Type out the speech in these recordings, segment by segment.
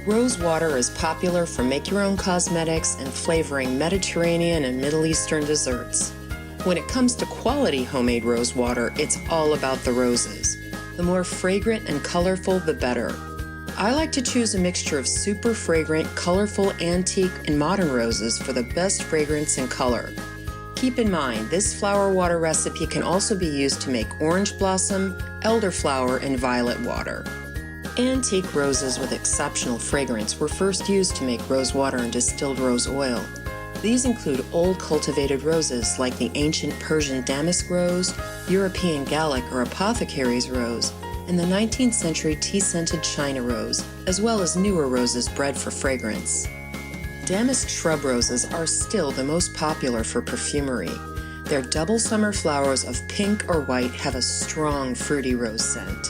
Rose water is popular for make-your-own cosmetics and flavoring Mediterranean and Middle Eastern desserts. When it comes to quality homemade rose water, it's all about the roses. The more fragrant and colorful, the better. I like to choose a mixture of super fragrant, colorful, antique, and modern roses for the best fragrance and color. Keep in mind, this flower water recipe can also be used to make orange blossom, elderflower, and violet water. Antique roses with exceptional fragrance were first used to make rose water and distilled rose oil. These include old cultivated roses like the ancient Persian damask rose, European Gallic or apothecary's rose, and the 19th century tea-scented China rose, as well as newer roses bred for fragrance. Damask shrub roses are still the most popular for perfumery. Their double summer flowers of pink or white have a strong fruity rose scent.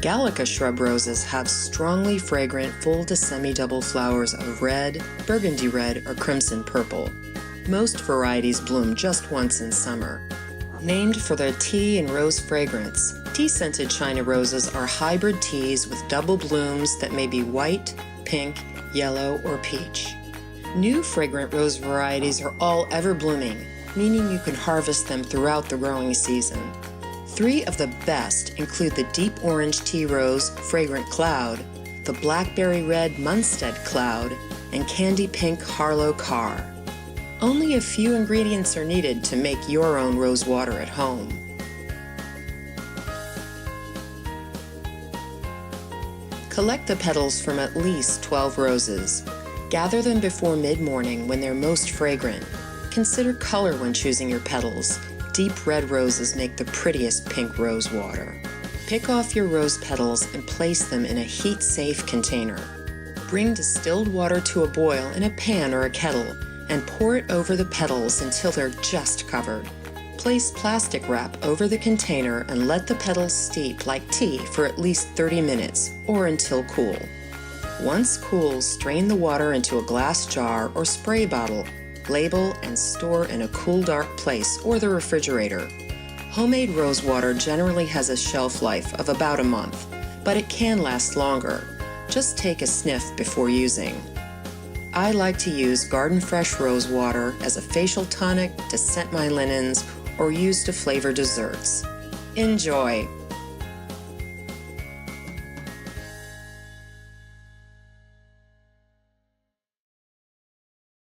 Gallica shrub roses have strongly fragrant full to semi-double flowers of red, burgundy red, or crimson purple. Most varieties bloom just once in summer. Named for their tea and rose fragrance, tea-scented China roses are hybrid teas with double blooms that may be white, pink, yellow, or peach. New fragrant rose varieties are all ever-blooming, meaning you can harvest them throughout the growing season. 3 of the best include the deep orange tea rose Fragrant Cloud, the blackberry red Munstead Cloud, and candy pink Harlow Carr. Only a few ingredients are needed to make your own rose water at home. Collect the petals from at least 12 roses. Gather them before mid-morning when they're most fragrant. Consider color when choosing your petals. Deep red roses make the prettiest pink rose water. Pick off your rose petals and place them in a heat-safe container. Bring distilled water to a boil in a pan or a kettle and pour it over the petals until they're just covered. Place plastic wrap over the container and let the petals steep like tea for at least 30 minutes or until cool. Once cool, strain the water into a glass jar or spray bottle. Label and store in a cool, dark place or the refrigerator. Homemade rose water generally has a shelf life of about a month, but it can last longer. Just take a sniff before using. I like to use Garden Fresh rose water as a facial tonic, to scent my linens, or use to flavor desserts. Enjoy!